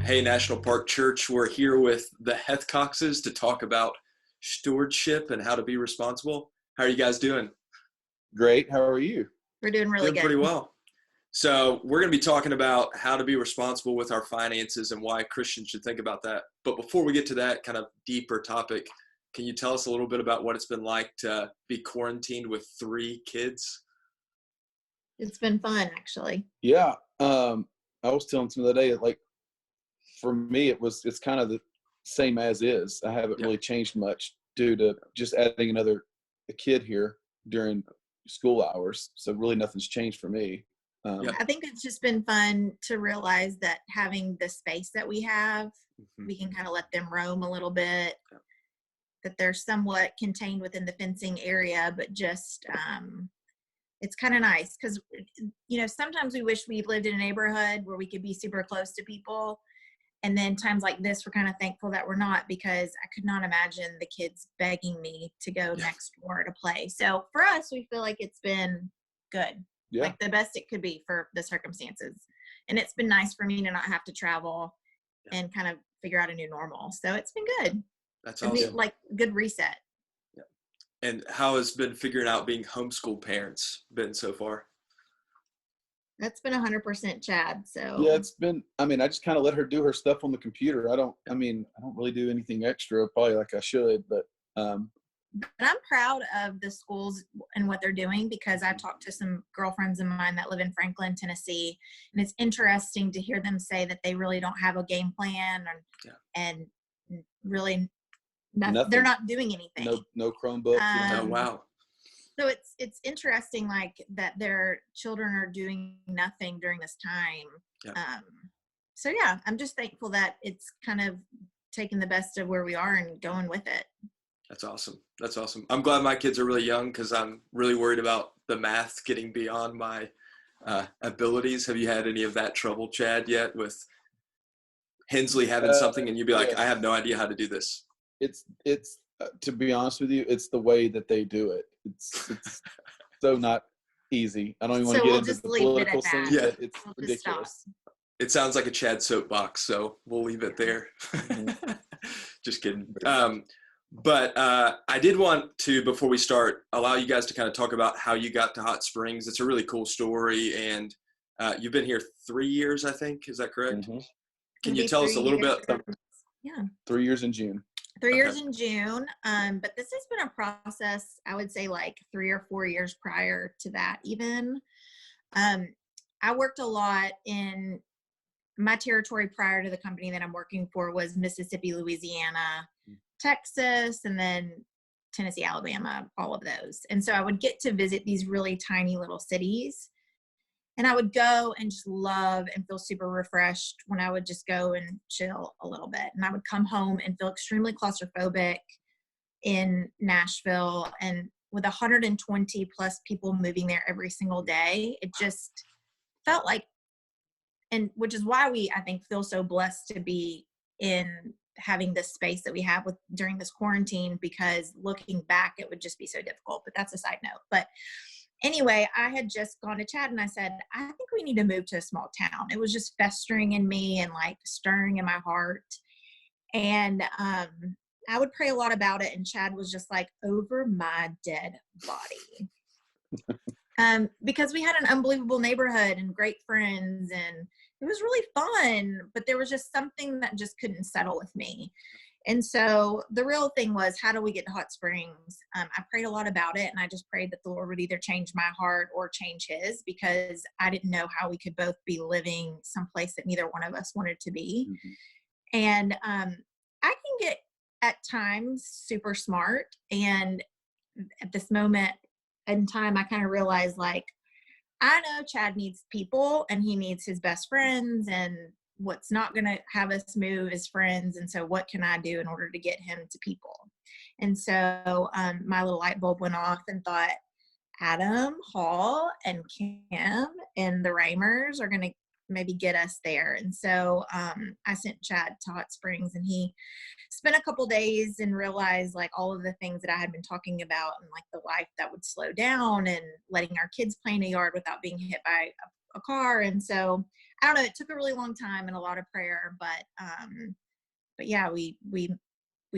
Hey, National Park Church, we're here with the Hethcoxes to talk about stewardship and how to be responsible. How are you guys doing? Great. How are you? We're doing really good. Pretty well. So we're going to be talking about how to be responsible with our finances and why Christians should think about that. But before we get to that kind of deeper topic, can you tell us a little bit about what it's been like to be quarantined with 3 kids? It's been fun, actually. Yeah. I was telling some the other day, like, for me, it's kind of the same as is. I haven't really changed much due to just adding a kid here during school hours. So really nothing's changed for me. I think it's just been fun to realize that having the space that we have, we can kind of let them roam a little bit, that they're somewhat contained within the fencing area, but just it's kind of nice because, sometimes we wish we lived in a neighborhood where we could be super close to people. And then times like this, we're kind of thankful that we're not, because I could not imagine the kids begging me to go next door to play. So for us, we feel like it's been good, like the best it could be for the circumstances. And it's been nice for me to not have to travel and kind of figure out a new normal. So it's been good. That's awesome. Like good reset. Yeah. And how has been figuring out being homeschool parents been so far? That's been 100% Chad. So yeah, it's been, I just kind of let her do her stuff on the computer. I don't really do anything extra, probably like I should, but I'm proud of the schools and what they're doing, because I've talked to some girlfriends of mine that live in Franklin, Tennessee, and it's interesting to hear them say that they really don't have a game plan and really nothing. They're not doing anything. No Chromebooks. Oh, wow. So it's interesting, like, that their children are doing nothing during this time. So yeah, I'm just thankful that it's kind of taking the best of where we are and going with it. That's awesome. That's awesome. I'm glad my kids are really young, because I'm really worried about the math getting beyond my abilities. Have you had any of that trouble, Chad, yet, with Hensley having something and you'd be like, I have no idea how to do this? It's to be honest with you, it's the way that they do it. It's so not easy. I don't even want to get into the political scene. Yeah. It's ridiculous. It sounds like a Chad soapbox, so we'll leave it there. Just kidding. But I did want to, before we start, allow you guys to kind of talk about how you got to Hot Springs. It's a really cool story, and you've been here 3 years, I think. Is that correct? Mm-hmm. Can you tell us a little bit? 3 years in June. 3 years in June. But this has been a process, I would say, like 3 or 4 years prior to that even. I worked a lot in my territory prior to the company that I'm working for was Mississippi, Louisiana, Texas, and then Tennessee, Alabama, all of those. And so I would get to visit these really tiny little cities. And I would go and just love and feel super refreshed when I would just go and chill a little bit. And I would come home and feel extremely claustrophobic in Nashville. And with 120 plus people moving there every single day, it just felt like, and which is why we, I think, feel so blessed to be in having this space that we have during this quarantine, because looking back, it would just be so difficult. But that's a side note. But anyway, I had just gone to Chad and I said, I think we need to move to a small town. It was just festering in me and like stirring in my heart. And I would pray a lot about it. And Chad was just like, over my dead body. Because we had an unbelievable neighborhood and great friends, and it was really fun, but there was just something that just couldn't settle with me. And so the real thing was, how do we get to Hot Springs? I prayed a lot about it, and I just prayed that the Lord would either change my heart or change his, because I didn't know how we could both be living someplace that neither one of us wanted to be. Mm-hmm. And I can get at times super smart. And at this moment in time, I kind of realized, like, I know Chad needs people and he needs his best friends, and what's not going to have us move is friends. And so what can I do in order to get him to people? And so my little light bulb went off and thought, Adam, Hall, and Kim and the Ramers are going to maybe get us there. And so I sent Chad to Hot Springs, and he spent a couple days and realized, like, all of the things that I had been talking about, and like the life that would slow down and letting our kids play in a yard without being hit by a car. And so I don't know. It took a really long time and a lot of prayer, but yeah, we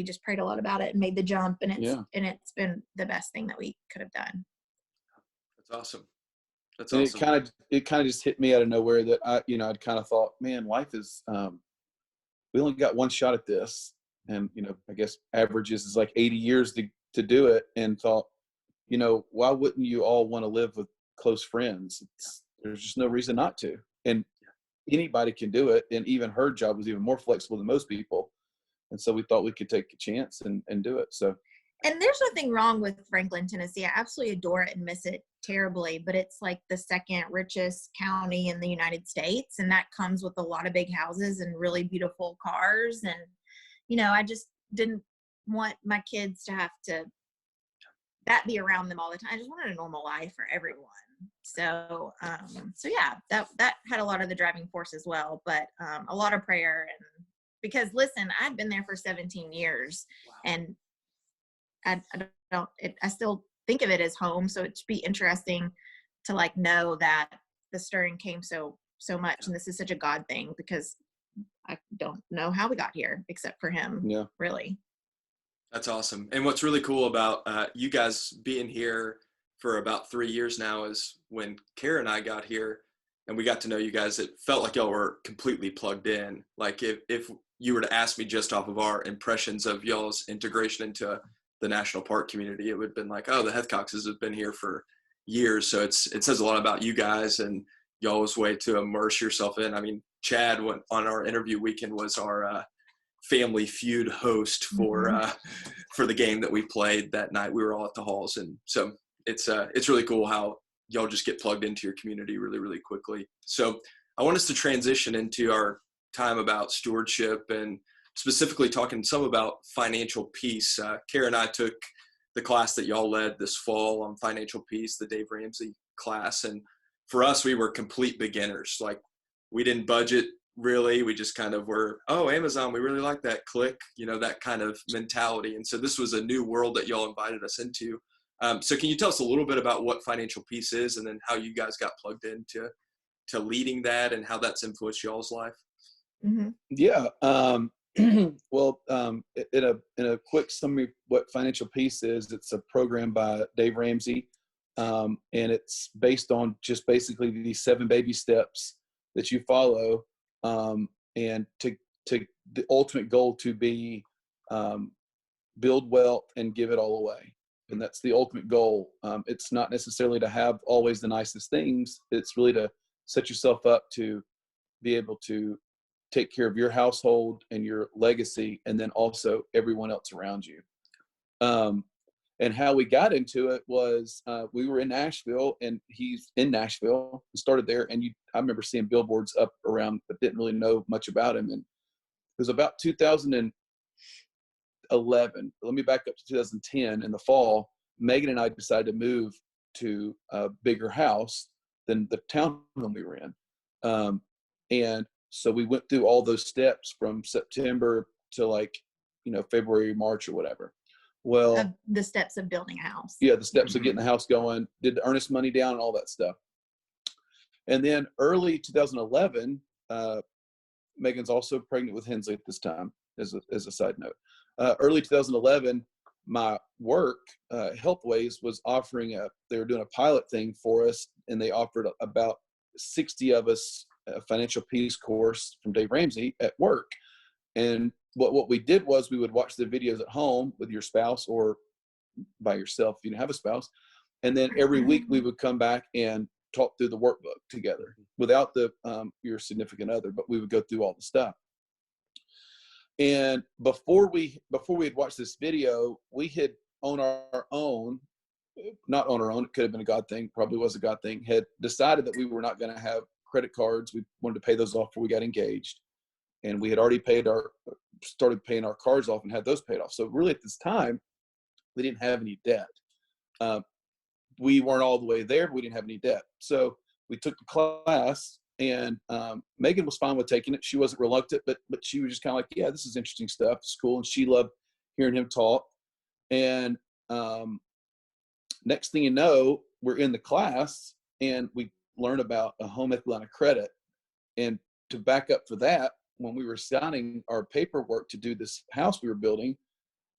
just prayed a lot about it and made the jump, and it's been the best thing that we could have done. That's awesome. That's And awesome. it kind of just hit me out of nowhere that I'd kind of thought, man, life is, we only got one shot at this. And, I guess averages is like 80 years to do it, and thought, why wouldn't you all want to live with close friends? There's just no reason not to. And anybody can do it. And even her job was even more flexible than most people. And so we thought we could take a chance and do it. So. And there's nothing wrong with Franklin, Tennessee. I absolutely adore it and miss it terribly, but it's like the second richest county in the United States. And that comes with a lot of big houses and really beautiful cars. And, I just didn't want my kids to have to be around them all the time. I just wanted a normal life for everyone. So yeah, that had a lot of the driving force as well, but a lot of prayer. And because listen, I've been there for 17 years. Wow. And I still think of it as home. So it'd be interesting to like know that the stirring came so much. And this is such a God thing, because I don't know how we got here except for him. Yeah. Really. That's awesome. And what's really cool about you guys being here for about 3 years now is when Kara and I got here and we got to know you guys, it felt like y'all were completely plugged in. Like if you were to ask me just off of our impressions of y'all's integration into the national park community, it would have been like, oh, the Hethcoxes have been here for years. So it says a lot about you guys and y'all's way to immerse yourself in. I mean, Chad went on our interview weekend, was our Family Feud host for the game that we played that night. We were all at the halls. And so it's really cool how y'all just get plugged into your community really, really quickly. So I want us to transition into our time about stewardship and specifically talking some about financial peace. Kara and I took the class that y'all led this fall on financial peace, the Dave Ramsey class. And for us, we were complete beginners. Like we didn't budget really. We just kind of were, oh, Amazon, we really like that, click, that kind of mentality. And so this was a new world that y'all invited us into. So can you tell us a little bit about what financial peace is and then how you guys got plugged into leading that and how that's influenced y'all's life? Mm-hmm. Yeah. Well, in a quick summary, what financial peace is, it's a program by Dave Ramsey. And it's based on just basically these 7 baby steps that you follow. And to the ultimate goal to be, build wealth and give it all away. And that's the ultimate goal. It's not necessarily to have always the nicest things. It's really to set yourself up to be able to take care of your household and your legacy, and then also everyone else around you. And how we got into it was we were in Nashville, and he's in Nashville and started there. And I remember seeing billboards up around, but didn't really know much about him. And it was about 2011. Let me back up to 2010. In the fall, Megan and I decided to move to a bigger house than the townhome we were in. And so we went through all those steps from September to February, March, or whatever. Well, the steps of building a house. Yeah, the steps of getting the house going, did the earnest money down and all that stuff. And then early 2011, Megan's also pregnant with Hensley at this time, as a side note. Early 2011, my work, Healthways, was offering they were doing a pilot thing for us, and they offered about 60 of us a financial peace course from Dave Ramsey at work. And what we did was we would watch the videos at home with your spouse or by yourself if you didn't have a spouse. And then every week we would come back and talk through the workbook together without your significant other, but we would go through all the stuff. And before we had watched this video, we had on our own, not on our own, it could have been a God thing, probably was a God thing, had decided that we were not going to have credit cards. We wanted to pay those off before we got engaged. And we had already started paying our cards off and had those paid off. So really at this time, we didn't have any debt. We weren't all the way there, but we didn't have any debt. So we took the class, and Megan was fine with taking it. She wasn't reluctant, but she was just kind of like, yeah, this is interesting stuff. It's cool. And she loved hearing him talk. And next thing you know, we're in the class and we learn about a home equity line of credit. And to back up for that, when we were signing our paperwork to do this house we were building,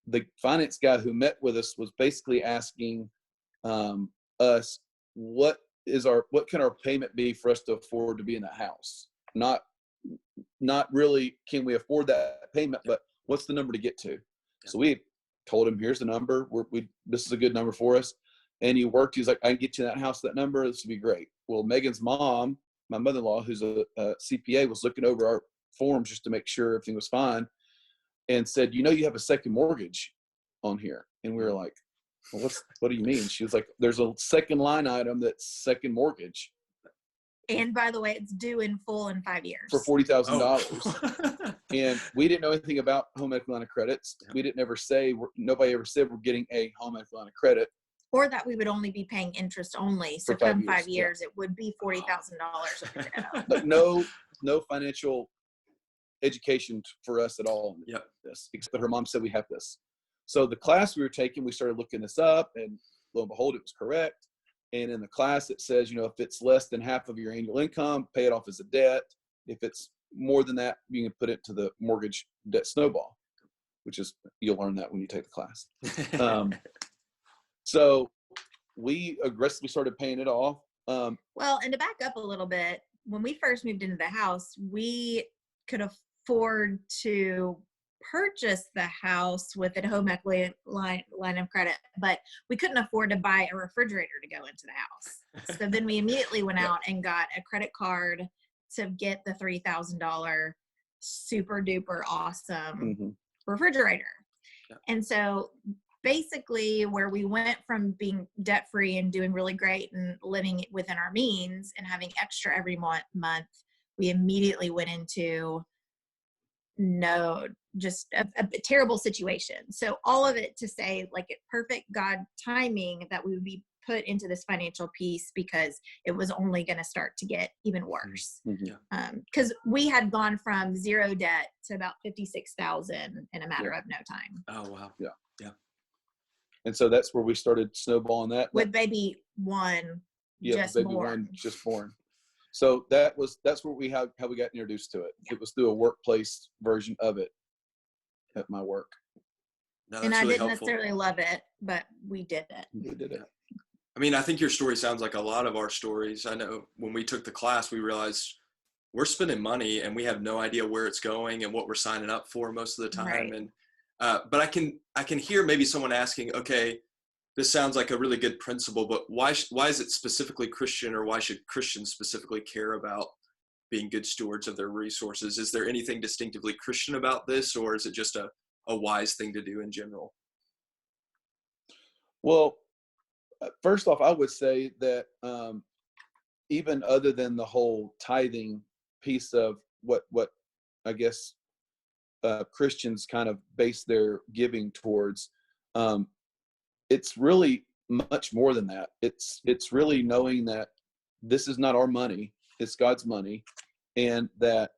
the finance guy who met with us was basically asking us, what can our payment be for us to afford to be in that house? Not really, can we afford that payment, but what's the number to get to? Yeah. So we told him, here's the number. This is a good number for us. And he worked. He's like, I can get you that house, that number. This would be great. Well, Megan's mom, my mother-in-law, who's a CPA, was looking over our forms just to make sure everything was fine, and said, you have a second mortgage on here. And we were like, well, what do you mean? She was like, there's a second line item that's second mortgage. And by the way, it's due in full in 5 years. For $40,000. Oh. And we didn't know anything about home equity line of credits. We didn't ever say, nobody ever said we're getting a home equity line of credit. Or that we would only be paying interest only. So For 5 come years, 5 years, it would be $40,000. But no financial education for us at all. Yep. This, except her mom said we have this. So the class we were taking, we started looking this up, and lo and behold, it was correct. And in the class, it says, if it's less than half of your annual income, pay it off as a debt. If it's more than that, you can put it to the mortgage debt snowball, which is, you'll learn that when you take the class. So we aggressively started paying it off. Well, and to back up a little bit, when we first moved into the house, we could afford to purchase the house with a home equity line of credit, but we couldn't afford to buy a refrigerator to go into the house. So then we immediately went out and got a credit card to get the $3,000 super duper awesome refrigerator. Yeah. And so basically where we went from being debt free and doing really great and living within our means and having extra every month, we immediately went into just a terrible situation. So all of it to say, like, it perfect God timing that we would be put into this financial piece, because it was only going to start to get even worse. Because we had gone from zero debt to about $56,000 in a matter of no time. Oh wow. Yeah. And so that's where we started snowballing that. With baby one just born. So that's where how we got introduced to it. Yeah. It was through a workplace version of it at my work. No, and I really didn't helpful. necessarily love it, but we did it. We did it. I mean, I think your story sounds like a lot of our stories. I know when we took the class, we realized we're spending money and we have no idea where it's going and what we're signing up for most of the time. Right. And but I can hear maybe someone asking, okay, this sounds like a really good principle, but why is it specifically Christian, or why should Christians specifically care about being good stewards of their resources? Is there anything distinctively Christian about this, or is it just a wise thing to do in general? Well, first off, I would say that even other than the whole tithing piece of what I guess Christians kind of base their giving towards, it's really much more than that. It's really knowing that this is not our money, it's God's money, and that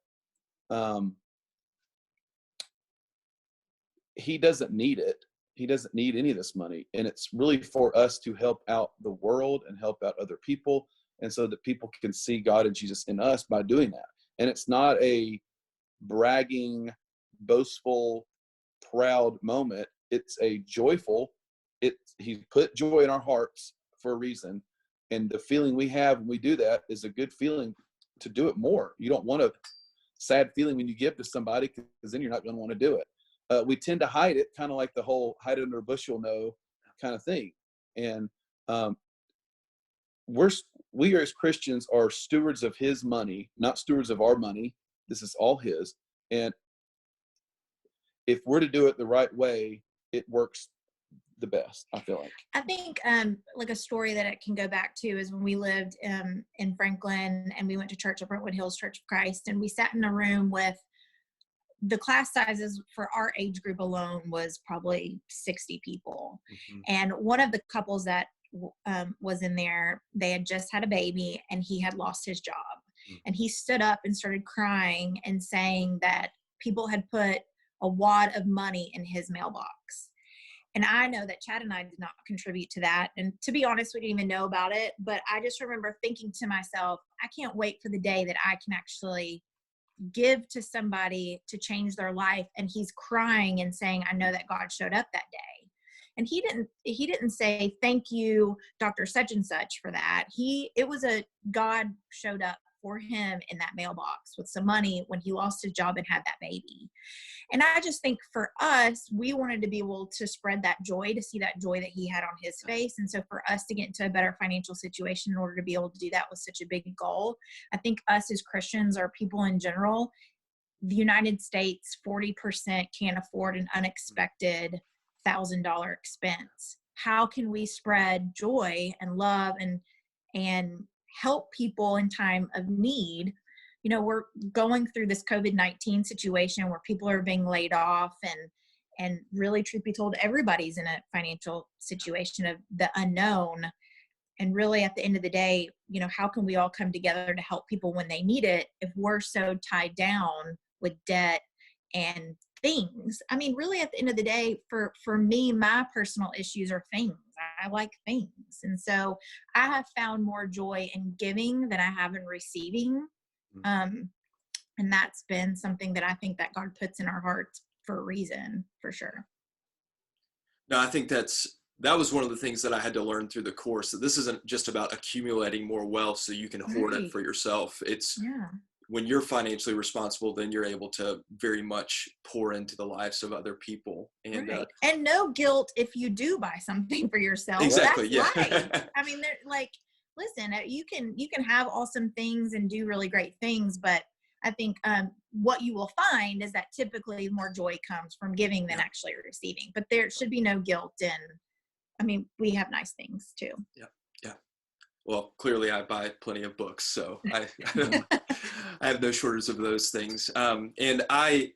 he doesn't need it. He doesn't need any of this money. And it's really for us to help out the world and help out other people, and so that people can see God and Jesus in us by doing that. And it's not a bragging, boastful, proud moment. It's a joyful, he put joy in our hearts for a reason. And the feeling we have when we do that is a good feeling to do it more. You don't want a sad feeling when you give to somebody, because then you're not going to want to do it. We tend to hide it, kind of like the whole hide it under a bushel no kind of thing. And we as Christians are stewards of his money, not stewards of our money. This is all his. And if we're to do it the right way, it works the best, I feel like. I think like a story that it can go back to is when we lived in Franklin, and we went to church at Brentwood Hills Church of Christ, and we sat in a room with the class sizes for our age group alone was probably 60 people. And one of the couples that was in there, they had just had a baby and he had lost his job. And he stood up and started crying and saying that people had put a wad of money in his mailbox. And I know that Chad and I did not contribute to that. And to be honest, we didn't even know about it. But I just remember thinking to myself, I can't wait for the day that I can actually give to somebody to change their life. And he's crying and saying, I know that God showed up that day. And he didn't say, thank you, Dr. Such and such, for that. It was a God showed up for him in that mailbox with some money when he lost his job and had that baby. And I just think for us, we wanted to be able to spread that joy, to see that joy that he had on his face. And so for us to get into a better financial situation in order to be able to do that was such a big goal. I think us as Christians, or people in general, the United States, 40% can't afford an unexpected $1,000 expense. How can we spread joy and love and help people in time of need? You know, we're going through this COVID-19 situation where people are being laid off, and really, truth be told, everybody's in a financial situation of the unknown. And really, at the end of the day, you know, how can we all come together to help people when they need it if we're so tied down with debt and things? I mean, really, at the end of the day, for me, my personal issues are things. I like things. And so I have found more joy in giving than I have in receiving. And that's been something that I think that God puts in our hearts for a reason, for sure. No, I think that was one of the things that I had to learn through the course, that this isn't just about accumulating more wealth so you can hoard it for yourself. It's when you're financially responsible, then you're able to very much pour into the lives of other people. And and no guilt if you do buy something for yourself. Exactly. That's yeah. life. I mean, they're like, listen, you can have awesome things and do really great things, but I think what you will find is that typically more joy comes from giving than actually receiving. But there should be no guilt in. I mean, we have nice things too. Yeah. Well, clearly I buy plenty of books, so I have no shortage of those things. And I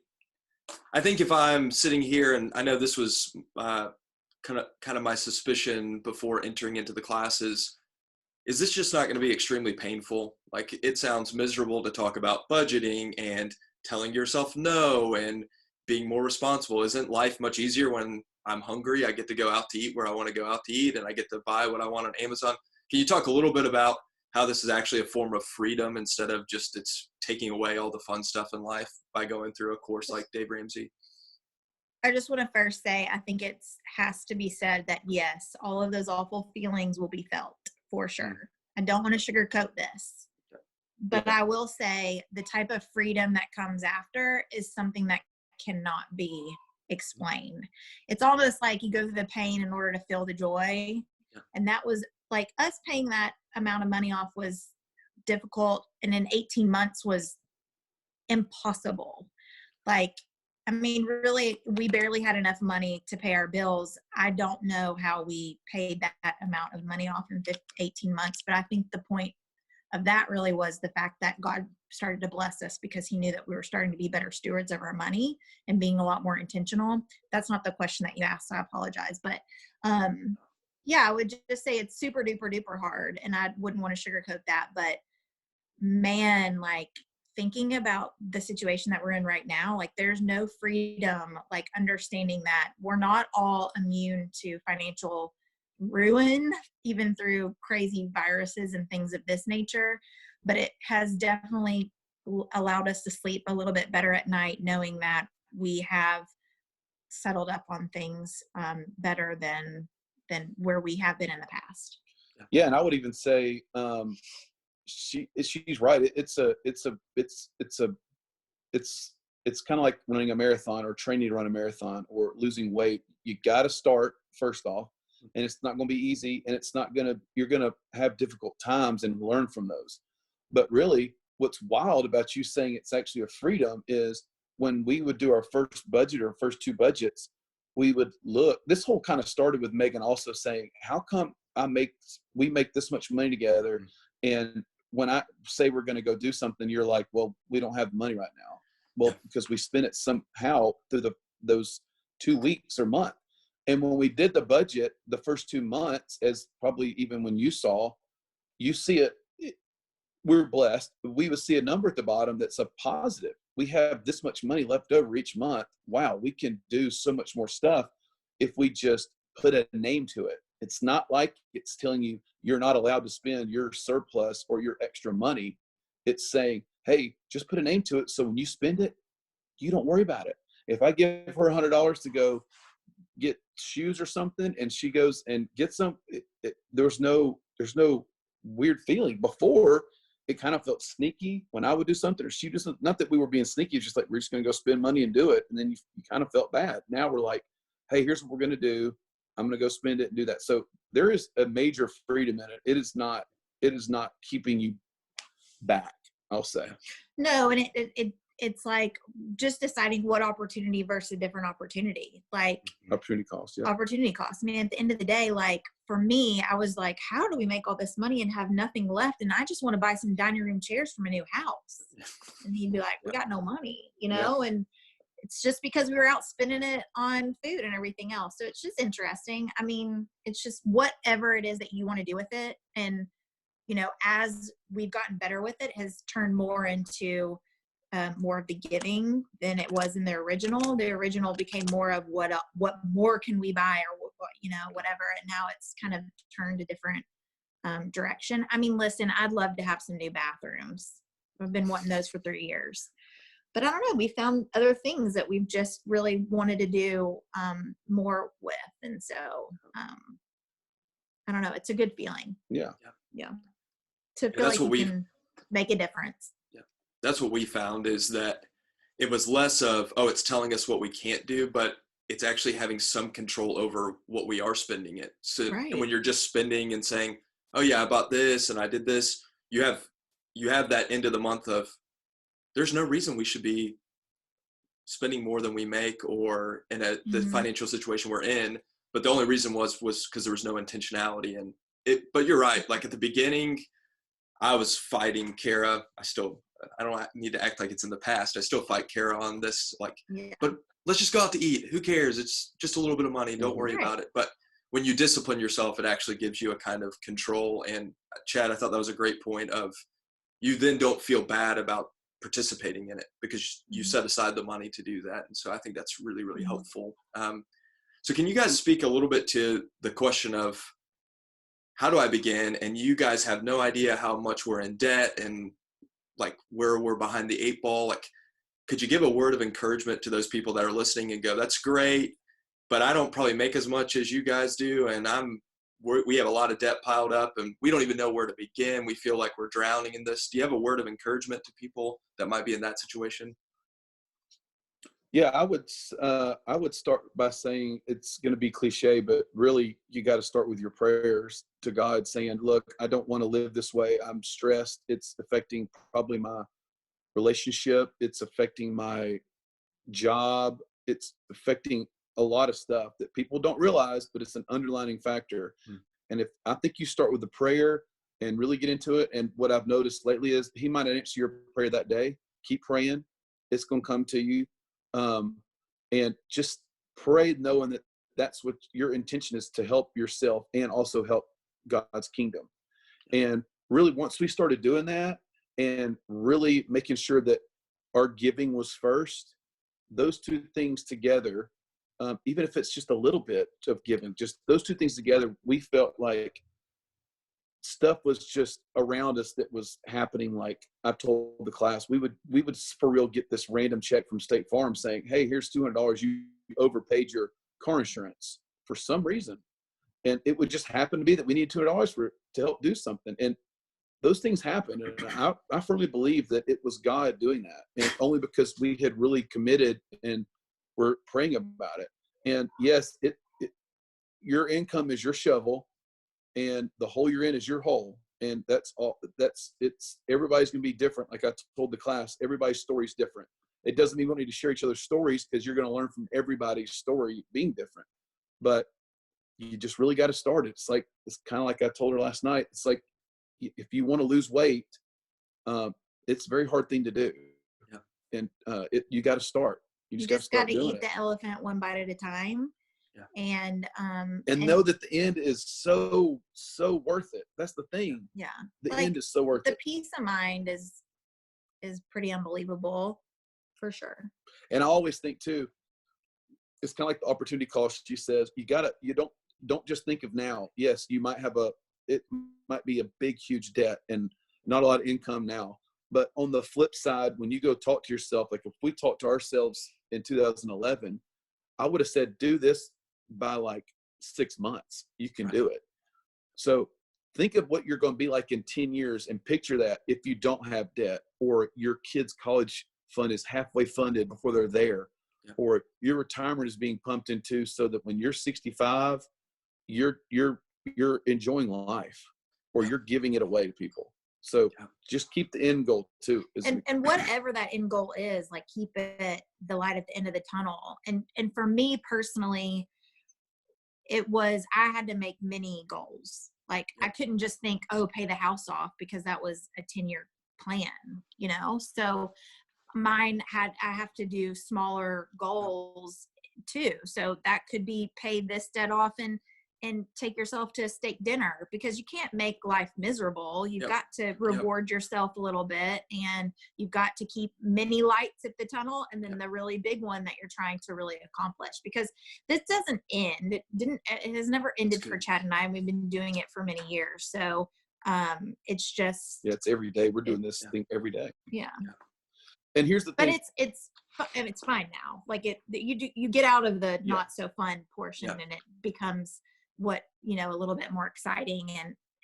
think if I'm sitting here, and I know this was kind of my suspicion before entering into the classes, is this just not going to be extremely painful? Like, it sounds miserable to talk about budgeting and telling yourself no and being more responsible. Isn't life much easier when I'm hungry? I get to go out to eat where I want to go out to eat, and I get to buy what I want on Amazon. Can you talk a little bit about how this is actually a form of freedom instead of just it's taking away all the fun stuff in life by going through a course like Dave Ramsey? I just want to first say, I think it has to be said that yes, all of those awful feelings will be felt for sure. I don't want to sugarcoat this, but I will say the type of freedom that comes after is something that cannot be explained. It's almost like you go through the pain in order to feel the joy. And that was like, us paying that amount of money off was difficult, and in 18 months was impossible. Like, I mean, really, we barely had enough money to pay our bills. I don't know how we paid that amount of money off in 18 months, but I think the point of that really was the fact that God started to bless us because he knew that we were starting to be better stewards of our money and being a lot more intentional. That's not the question that you asked, so I apologize. But yeah, I would just say it's super duper duper hard, and I wouldn't want to sugarcoat that. But man, like, thinking about the situation that we're in right now, like, there's no freedom, like, understanding that we're not all immune to financial ruin, even through crazy viruses and things of this nature. But it has definitely allowed us to sleep a little bit better at night, knowing that we have settled up on things better than where we have been in the past. Yeah, and I would even say she's right. It's kind of like running a marathon or training to run a marathon or losing weight. You got to start first off, and it's not going to be easy, and you're going to have difficult times and learn from those. But really, what's wild about you saying it's actually a freedom is when we would do our first budget or first two budgets, we would look. This whole kind of started with Meghan also saying, how come we make this much money together, and when I say we're going to go do something, you're like, well, we don't have money right now. Well, because we spent it somehow through those 2 weeks or month. And when we did the budget, the first 2 months, as probably even when you see it, we're blessed. We would see a number at the bottom that's a positive. We have this much money left over each month. Wow, we can do so much more stuff if we just put a name to it. It's not like it's telling you you're not allowed to spend your surplus or your extra money. It's saying, hey, just put a name to it. So when you spend it, you don't worry about it. If I give her $100 to go get shoes or something, and she goes and gets them, there's no weird feeling. Before, it kind of felt sneaky when I would do something, or she just, not that we were being sneaky, it's just like, we're just going to go spend money and do it. And then you kind of felt bad. Now we're like, hey, here's what we're going to do. I'm going to go spend it and do that. So there is a major freedom in it. It is not keeping you back, I'll say. No, and it's like just deciding what opportunity versus a different opportunity. Like Opportunity cost. Yeah. Opportunity cost. I mean, at the end of the day, like for me, I was like, how do we make all this money and have nothing left? And I just want to buy some dining room chairs from a new house. And he'd be like, we got no money, you know? And it's just because we were out spending it on food and everything else. So it's just interesting. I mean, it's just whatever it is that you want to do with it. And, you know, as we've gotten better with it, has turned more into more of the giving than it was in the original. The original became more of what more can we buy, or what, you know, whatever. And now it's kind of turned a different direction. I mean, listen, I'd love to have some new bathrooms. I've been wanting those for 3 years. But I don't know, we found other things that we've just really wanted to do more with. And so, I don't know, it's a good feeling. Yeah. Yeah. To feel like you can make a difference. Yeah. That's what we found, is that it was less of, oh, it's telling us what we can't do, but it's actually having some control over what we are spending it. So and when you're just spending and saying, oh yeah, I bought this and I did this, you have that end of the month of, there's no reason we should be spending more than we make, or in the financial situation we're in. But the only reason was because there was no intentionality in it. But you're right. Like at the beginning, I was fighting Kara. I don't need to act like it's in the past. I still fight Kara on this. Like, but let's just go out to eat. Who cares? It's just a little bit of money. Don't worry about it. But when you discipline yourself, it actually gives you a kind of control. And Chad, I thought that was a great point of, you then don't feel bad about participating in it because you set aside the money to do that. And so I think that's really, really helpful. So can you guys speak a little bit to the question of, how do I begin? And you guys have no idea how much we're in debt and like where we're behind the 8 ball. Like, could you give a word of encouragement to those people that are listening and go, that's great, but I don't probably make as much as you guys do. And we have a lot of debt piled up and we don't even know where to begin. We feel like we're drowning in this. Do you have a word of encouragement to people that might be in that situation? Yeah, I would start by saying, it's going to be cliche, but really you got to start with your prayers to God, saying, look, I don't want to live this way. I'm stressed. It's affecting probably my relationship. It's affecting my job. It's affecting a lot of stuff that people don't realize, but it's an underlining factor. And if I think you start with the prayer and really get into it, and what I've noticed lately is he might not answer your prayer that day. Keep praying. It's going to come to you. And just pray knowing that that's what your intention is, to help yourself and also help God's kingdom. And really, once we started doing that and really making sure that our giving was first, those two things together, even if it's just a little bit of giving, just those two things together, we felt like stuff was just around us that was happening. Like I told the class, we would for real get this random check from State Farm saying, hey, here's $200. You overpaid your car insurance for some reason. And it would just happen to be that we need $200 to help do something. And those things happen. And I firmly believe that it was God doing that. And only because we had really committed and were praying about it. And yes, your income is your shovel, and the hole you're in is your hole. And that's all. Everybody's going to be different. Like I told the class, everybody's story is different. It doesn't mean we don't need to share each other's stories, because you're going to learn from everybody's story being different. But you just really got to start it. It's kind of like I told her last night. It's like, if you want to lose weight, it's a very hard thing to do. Yeah. And you got to start. You just got to eat the elephant one bite at a time. Yeah. And know that the end is so worth it. That's the thing. Yeah. The end is so worth it. The peace of mind is pretty unbelievable, for sure. And I always think too, it's kind of like the opportunity cost. She says, don't just think of now. Yes, you might have it might be a big, huge debt and not a lot of income now. But on the flip side, when you go talk to yourself, like if we talked to ourselves in 2011, I would have said, do this by like 6 months. You can do it. So think of what you're going to be like in 10 years and picture that if you don't have debt, or your kid's college fund is halfway funded before they're there, or your retirement is being pumped into so that when you're 65, you're enjoying life, or you're giving it away to people. So just keep the end goal too. And whatever that end goal is, like keep it the light at the end of the tunnel. And for me personally, it was, I had to make many goals. Like I couldn't just think, oh, pay the house off, because that was a 10-year plan, you know? So I have to do smaller goals too. So that could be pay this debt off and take yourself to a steak dinner, because you can't make life miserable. You've got to reward yourself a little bit, and you've got to keep many lights at the tunnel, and then the really big one that you're trying to really accomplish, because this doesn't end. It has never ended for Chad and I. We've been doing it for many years. So it's just, it's every day. We're doing this thing every day. Yeah. And here's the thing. But it's fine now. Like you get out of the not so fun portion, and it becomes what, you know, a little bit more exciting,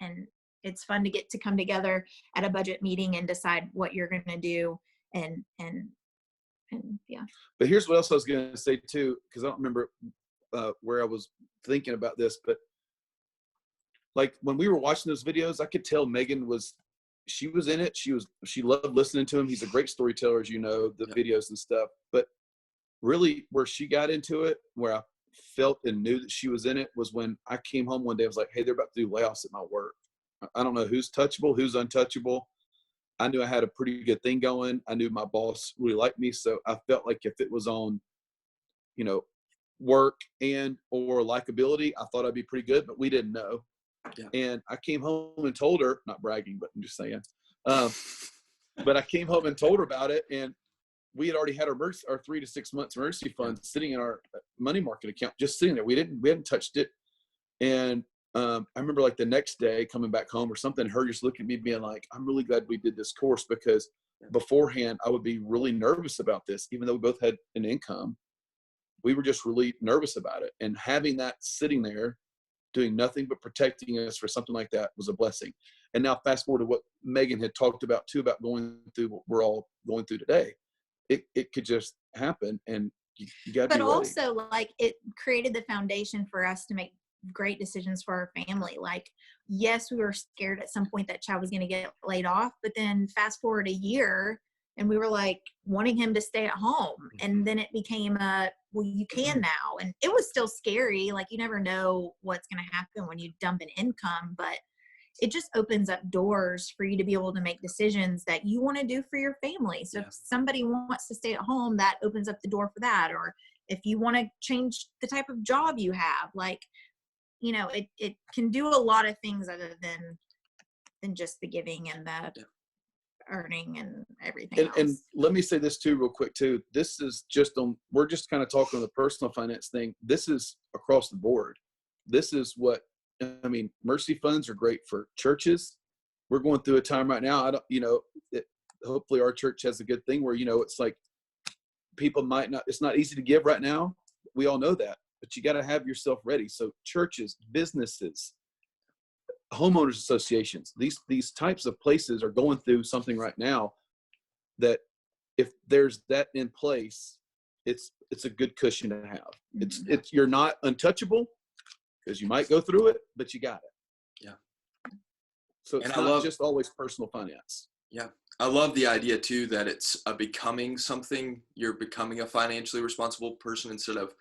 and it's fun to get to come together at a budget meeting and decide what you're going to do. And But here's what else I was going to say too, because I don't remember where I was thinking about this, but like when we were watching those videos, I could tell Meghan was in it. She loved listening to him. He's a great storyteller, as you know, the videos and stuff. But really where she got into it, where I felt and knew that she was in it, was when I came home one day. I was like, hey, they're about to do layoffs at my work. I don't know who's touchable, who's untouchable. I knew I had a pretty good thing going. I knew my boss really liked me. So I felt like if it was on, you know, work and or likability, I thought I'd be pretty good, but we didn't know. And I came home and told her, not bragging, but I'm just saying, but I came home and told her about it. And we had already had our 3 to 6 months emergency fund sitting in our money market account, just sitting there. We hadn't touched it. And I remember like the next day coming back home or something, her just looking at me being like, I'm really glad we did this course, because beforehand I would be really nervous about this, even though we both had an income. We were just really nervous about it. And having that sitting there doing nothing but protecting us for something like that was a blessing. And now fast forward to what Meghan had talked about too, about going through what we're all going through today. It could just happen, and you got to be ready. But also, like, it created the foundation for us to make great decisions for our family. Like, yes, we were scared at some point that Chad was going to get laid off, but then fast forward a year and we were like wanting him to stay at home. And then it became well, you can now. And it was still scary. Like, you never know what's going to happen when you dump an income, but it just opens up doors for you to be able to make decisions that you want to do for your family. So if somebody wants to stay at home, that opens up the door for that. Or if you want to change the type of job you have, like, you know, it can do a lot of things other than just the giving and the earning and everything else. And let me say this too, real quick too. This is just we're just kind of talking on the personal finance thing. This is across the board. This is what, I mean, mercy funds are great for churches. We're going through a time right now. Hopefully our church has a good thing where, you know, it's like people it's not easy to give right now. We all know that, but you got to have yourself ready. So churches, businesses, homeowners associations, these types of places are going through something right now that if there's that in place, it's a good cushion to have. It's you're not untouchable, because you might go through it, but you got it. Yeah. So it's not just always personal finance. Yeah. I love the idea too, that it's becoming something. You're becoming a financially responsible person instead of,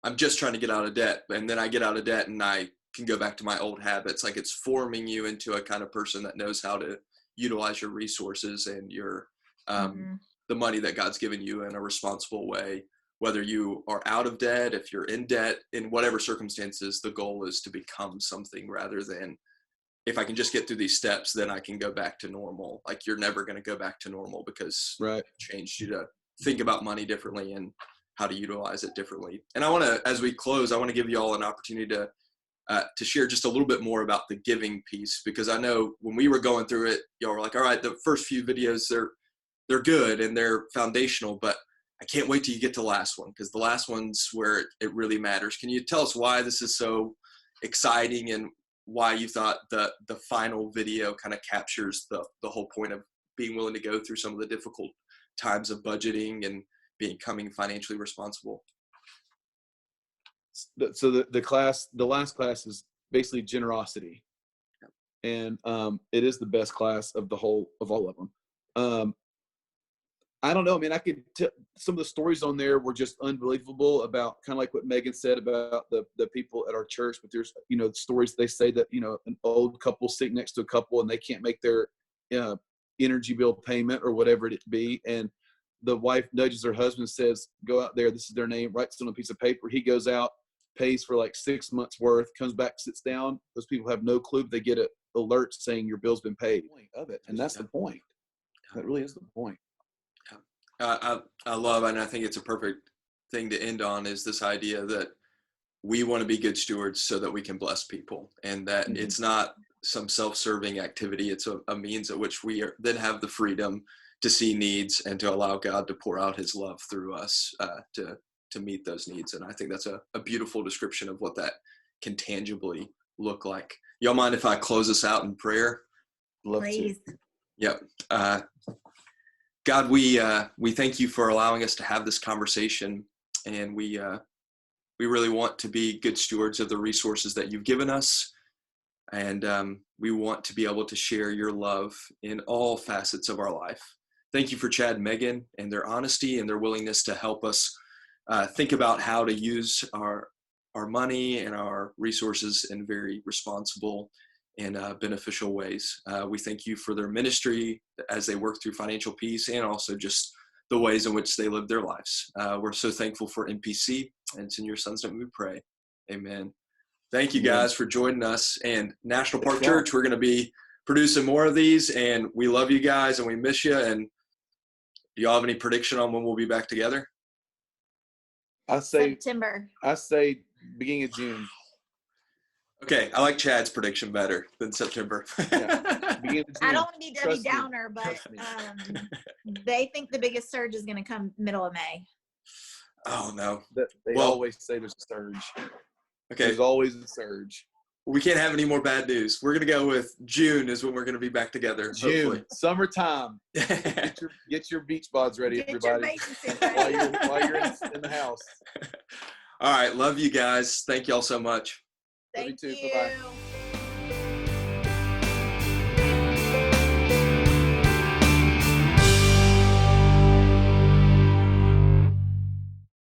I'm just trying to get out of debt. And then I get out of debt and I can go back to my old habits. Like, it's forming you into a kind of person that knows how to utilize your resources and your, the money that God's given you in a responsible way. Whether you are out of debt, if you're in debt, in whatever circumstances, the goal is to become something rather than, if I can just get through these steps, then I can go back to normal. Like, you're never going to go back to normal because it changed you to think about money differently and how to utilize it differently. And I want to, as we close, I want to give you all an opportunity to to share just a little bit more about the giving piece, because I know when we were going through it, y'all were like, all right, the first few videos, they're good and they're foundational, but I can't wait till you get to the last one, because the last one's where it really matters. Can you tell us why this is so exciting and why you thought the final video kind of captures the whole point of being willing to go through some of the difficult times of budgeting and becoming financially responsible? So the last class is basically generosity, and it is the best class of all of them. I don't know. I mean, I could tell some of the stories on there were just unbelievable about kind of like what Meghan said about the people at our church. But there's, stories they say that, an old couple sitting next to a couple and they can't make their energy bill payment or whatever it be. And the wife nudges her husband, says, go out there. This is their name, writes it on a piece of paper. He goes out, pays for like 6 months worth, comes back, sits down. Those people have no clue. They get an alert saying your bill's been paid. Of it. And that's the point. That really is the point. I love, and I think it's a perfect thing to end on, is this idea that we want to be good stewards so that we can bless people, and that it's not some self-serving activity. It's a means at which we then have the freedom to see needs and to allow God to pour out his love through us to meet those needs. And I think that's a beautiful description of what that can tangibly look like. Y'all mind if I close us out in prayer? Love Please. to. Yep. God, we thank you for allowing us to have this conversation, and we really want to be good stewards of the resources that you've given us, and we want to be able to share your love in all facets of our life. Thank you for Chad and Meghan and their honesty and their willingness to help us think about how to use our money and our resources in very responsible and beneficial ways. We thank you for their ministry as they work through financial peace, and also just the ways in which they live their lives. We're so thankful for NPC, and it's in your son's name we pray. Amen. Thank you guys for joining us. And National Park Church, we're going to be producing more of these, and we love you guys and we miss you. And do y'all have any prediction on when we'll be back together? I say September. Beginning of June. Okay, I like Chad's prediction better than September. Yeah. Beginning of June. I don't want to be Debbie Downer, but they think the biggest surge is going to come middle of May. Oh, no. They always say there's a surge. Okay. There's always a surge. We can't have any more bad news. We're going to go with June is when we're going to be back together. June, hopefully. Summertime. Get your beach balls ready, Get everybody. your bathing suit ready. while you're in the house. All right. Love you guys. Thank y'all so much. Thank Love you too. you. Bye-bye.